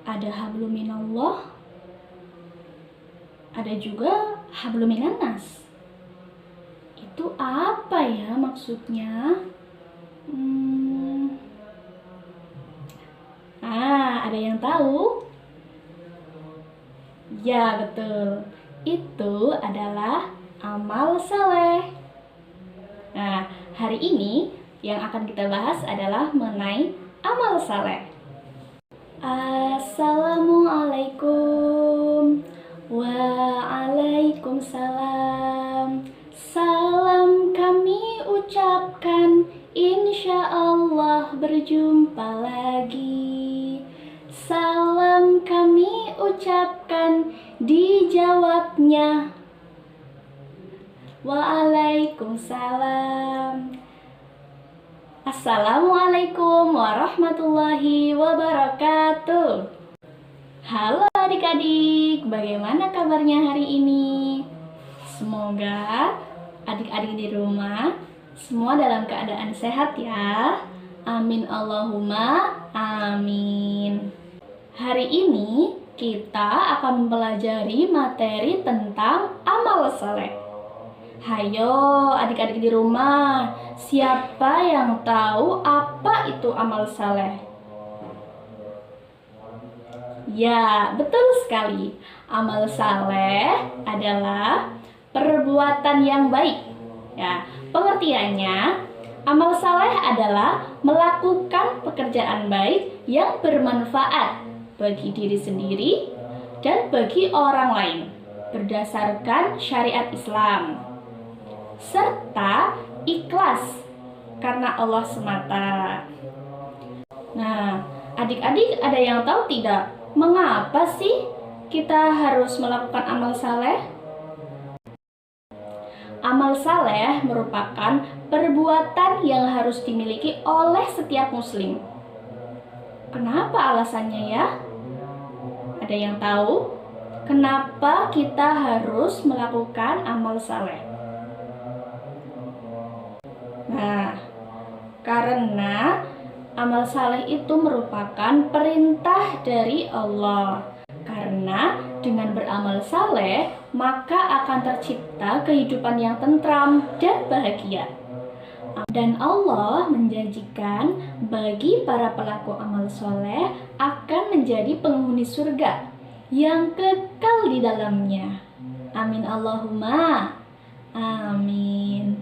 Ada hablum minallah, ada juga hablum minannas. Itu apa ya maksudnya? Ada yang tahu? Ya, betul. Itu adalah amal saleh. Nah, hari ini yang akan kita bahas adalah mengenai amal saleh. Assalamualaikum. Waalaikumsalam. Salam kami ucapkan, insya Allah berjumpa lagi. Salam kami ucapkan, dijawabnya Waalaikumsalam. Assalamualaikum warahmatullahi wabarakatuh. Halo adik-adik, bagaimana kabarnya hari ini? Semoga adik-adik di rumah semua dalam keadaan sehat ya. Amin Allahumma amin. Hari ini kita akan mempelajari materi tentang amal saleh. Hayo adik-adik di rumah, siapa yang tahu apa itu amal saleh? Ya, betul sekali. Amal saleh adalah perbuatan yang baik. Ya, pengertiannya, amal saleh adalah melakukan pekerjaan baik yang bermanfaat bagi diri sendiri dan bagi orang lain berdasarkan syariat Islam, serta ikhlas karena Allah semata. Nah, adik-adik ada yang tahu tidak mengapa sih kita harus melakukan amal saleh? Amal saleh merupakan perbuatan yang harus dimiliki oleh setiap muslim. Kenapa alasannya ya? Ada yang tahu kenapa kita harus melakukan amal saleh? Nah, karena amal saleh itu merupakan perintah dari Allah. Karena dengan beramal saleh, maka akan tercipta kehidupan yang tentram dan bahagia. Dan Allah menjanjikan bagi para pelaku amal soleh akan menjadi penghuni surga yang kekal di dalamnya. Amin Allahumma amin.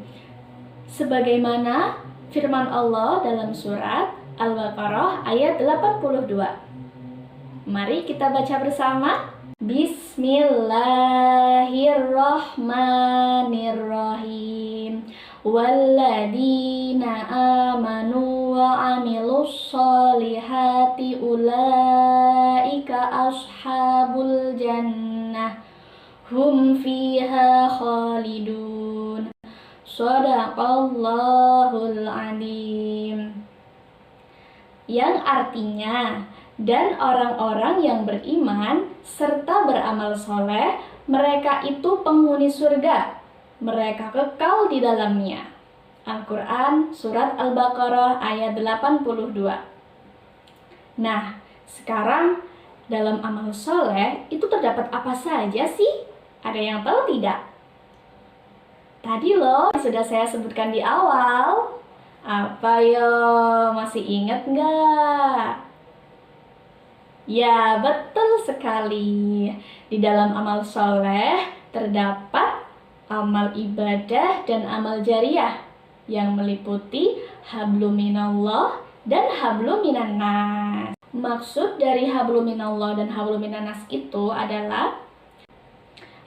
Sebagaimana firman Allah dalam surat Al-Baqarah ayat 82. Mari kita baca bersama. Bismillahirrahmanirrahim. Walladzina amanu wa amilus solihati ulaika ashabul jannah hum fiha khalidun. Shadaqallahul adzim. Yang artinya, dan orang-orang yang beriman serta beramal soleh, mereka itu penghuni surga, mereka kekal di dalamnya. Al-Quran Surat Al-Baqarah ayat 82. Nah, sekarang dalam amal soleh itu terdapat apa saja sih? Ada yang tahu tidak? Tadi loh sudah saya sebutkan di awal. Apa yo? Masih ingat nggak? Ya, betul sekali. Di dalam amal soleh terdapat amal ibadah dan amal jariah yang meliputi hablum minallah dan hablum minannas. Maksud dari hablum minallah dan hablum minannas itu adalah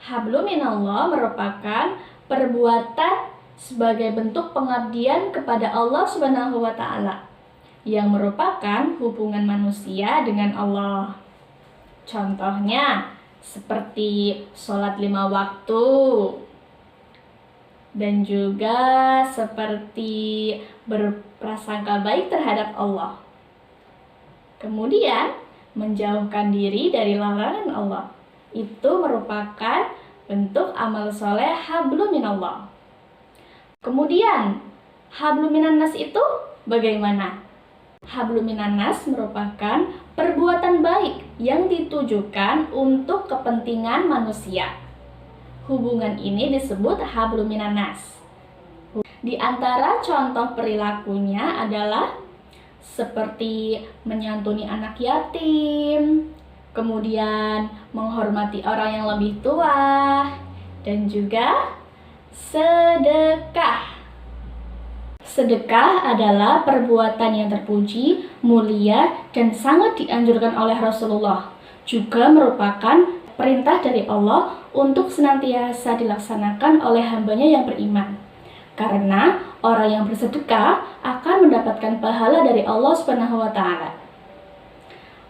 hablum minallah merupakan perbuatan sebagai bentuk pengabdian kepada Allah Subhanahu wa Ta'ala yang merupakan hubungan manusia dengan Allah. Contohnya seperti sholat 5 waktu, dan juga seperti berprasangka baik terhadap Allah. Kemudian menjauhkan diri dari larangan Allah. Itu merupakan bentuk amal soleh hablum minallah. Kemudian hablum minannas itu bagaimana? Hablum minannas merupakan perbuatan baik yang ditujukan untuk kepentingan manusia. Hubungan ini disebut hablum minannas. Di antara contoh perilakunya adalah seperti menyantuni anak yatim, kemudian menghormati orang yang lebih tua, dan juga sedekah. Sedekah adalah perbuatan yang terpuji, mulia, dan sangat dianjurkan oleh Rasulullah. Juga merupakan perintah dari Allah untuk senantiasa dilaksanakan oleh hambanya yang beriman. Karena orang yang bersedekah akan mendapatkan pahala dari Allah SWT.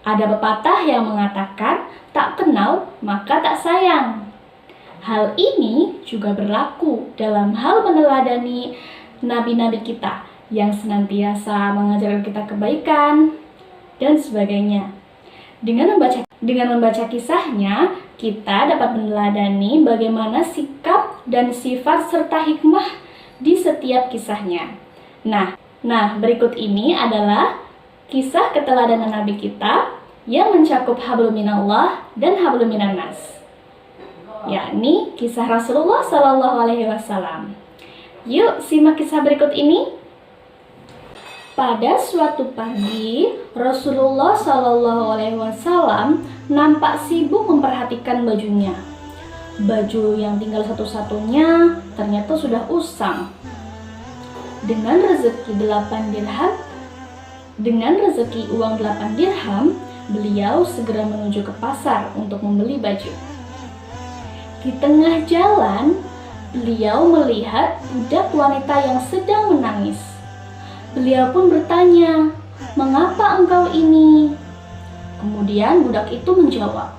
Ada pepatah yang mengatakan, tak kenal maka tak sayang. Hal ini juga berlaku dalam hal meneladani nabi-nabi kita yang senantiasa mengajarkan kita kebaikan dan sebagainya. Dengan membaca kisahnya, kita dapat meneladani bagaimana sikap dan sifat serta hikmah di setiap kisahnya. Nah, berikut ini adalah kisah keteladanan nabi kita yang mencakup hablum minallah dan hablum minannas, yakni kisah Rasulullah SAW. Yuk simak kisah berikut ini. Pada suatu pagi, Rasulullah SAW nampak sibuk memperhatikan bajunya. Baju yang tinggal satu-satunya ternyata sudah usang. Dengan rezeki uang 8 dirham, beliau segera menuju ke pasar untuk membeli baju. Di tengah jalan, beliau melihat budak wanita yang sedang menangis. Beliau pun bertanya, "Mengapa engkau ini?" Kemudian budak itu menjawab,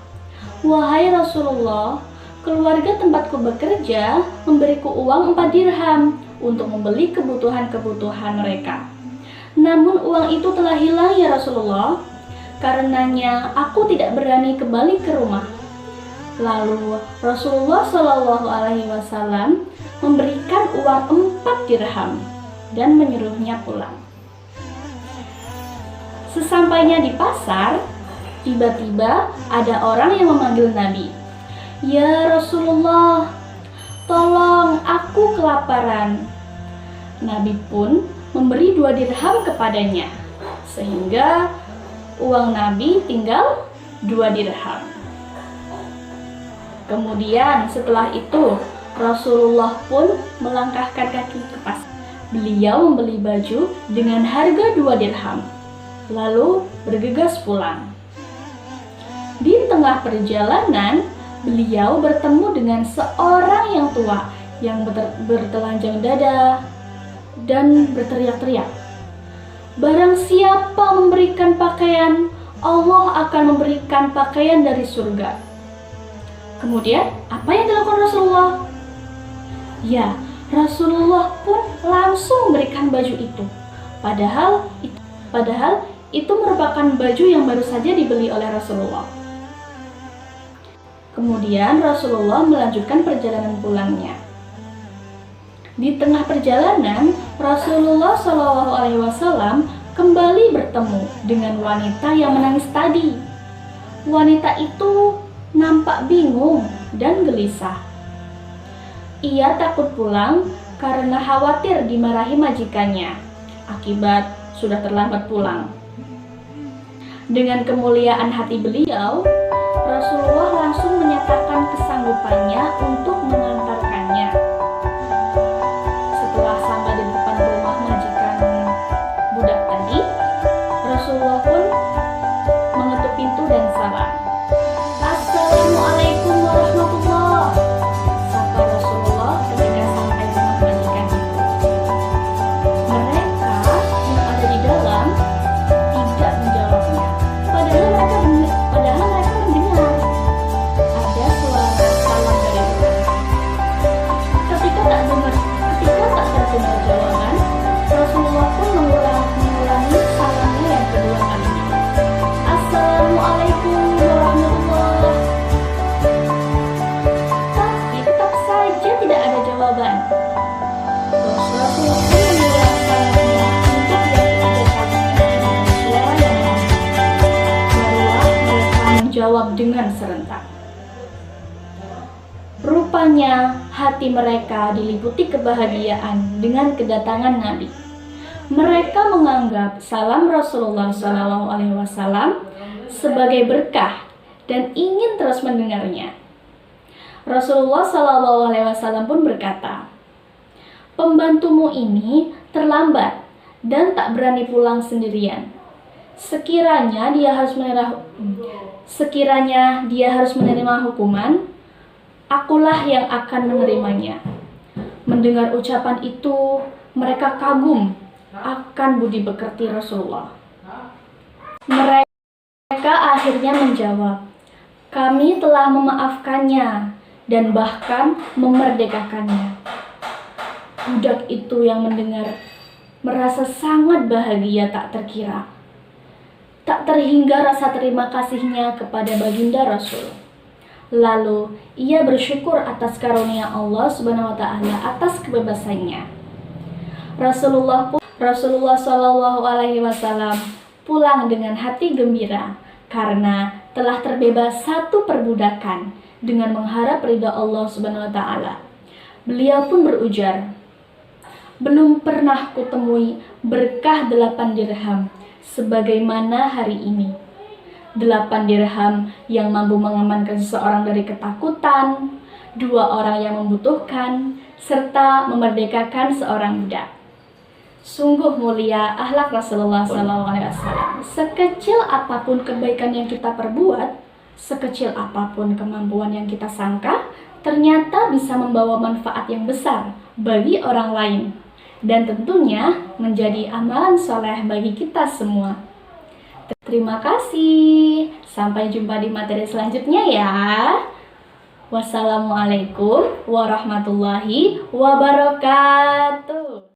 "Wahai Rasulullah, keluarga tempatku bekerja memberiku uang 4 dirham untuk membeli kebutuhan-kebutuhan mereka. Namun uang itu telah hilang ya Rasulullah. Karenanya aku tidak berani kembali ke rumah." Lalu Rasulullah SAW memberikan uang 4 dirham dan menyuruhnya pulang. Sesampainya di pasar, tiba-tiba ada orang yang memanggil Nabi. "Ya Rasulullah, tolong aku kelaparan." Nabi pun memberi 2 dirham kepadanya, sehingga uang Nabi tinggal 2 dirham. Kemudian setelah itu Rasulullah pun melangkahkan kaki ke pasar. Beliau membeli baju dengan harga 2 dirham, lalu bergegas pulang. Di tengah perjalanan, beliau bertemu dengan seorang yang tua yang bertelanjang dada dan berteriak-teriak, "Barang siapa memberikan pakaian, Allah akan memberikan pakaian dari surga." Kemudian, apa yang dilakukan Rasulullah? Ya, Rasulullah pun langsung memberikan baju itu. Padahal itu merupakan baju yang baru saja dibeli oleh Rasulullah. Kemudian Rasulullah melanjutkan perjalanan pulangnya. Di tengah perjalanan, Rasulullah SAW kembali bertemu dengan wanita yang menangis tadi. Wanita itu nampak bingung dan gelisah. Ia takut pulang karena khawatir dimarahi majikannya akibat sudah terlambat pulang. Dengan kemuliaan hati beliau, Rasulullah langsung menyatakan kesanggupannya untuk mengantarkannya. Setelah sampai di depan rumah majikan budak tadi, Rasulullah pun mengetuk pintu dan salam. "Assalamualaikum warahmatullah," sapa Rasulullah ketika sampai rumah majikan itu. Mereka yang ada di dalam tidak menjawabnya, padahal mereka mendengar ada suara salam dari luar. Ketika tak terdengar jawaban, Rasulullah pun mengulangi salamnya yang kedua kalinya. "Assalamualaikum warahmatullahi menjawab dengan serentak. Rupanya hati mereka diliputi kebahagiaan dengan kedatangan Nabi. Mereka menganggap salam Rasulullah SAW sebagai berkah dan ingin terus mendengarnya. Rasulullah SAW pun berkata, "Pembantumu ini terlambat dan tak berani pulang sendirian. Sekiranya dia harus menerima hukuman, akulah yang akan menerimanya." Mendengar ucapan itu, mereka kagum akan budi pekerti Rasulullah. Mereka akhirnya menjawab, "Kami telah memaafkannya dan bahkan memerdekakannya." Budak itu yang mendengar merasa sangat bahagia tak terkira. Tak terhingga rasa terima kasihnya kepada baginda Rasul. Lalu ia bersyukur atas karunia Allah Subhanahu wa taala atas kebebasannya. Rasulullah SAW pulang dengan hati gembira karena telah terbebas satu perbudakan dengan mengharap ridha Allah Subhanahu wa taala. Beliau pun berujar, "Belum pernah kutemui berkah 8 dirham sebagaimana hari ini. 8 dirham yang mampu mengamankan seseorang dari ketakutan, 2 orang yang membutuhkan, serta memerdekakan seorang budak." Sungguh mulia akhlak Rasulullah SAW. Sekecil apapun kebaikan yang kita perbuat, sekecil apapun kemampuan yang kita sangka, ternyata bisa membawa manfaat yang besar bagi orang lain. Dan tentunya menjadi amalan soleh bagi kita semua. Terima kasih. Sampai jumpa di materi selanjutnya ya. Wassalamualaikum warahmatullahi wabarakatuh.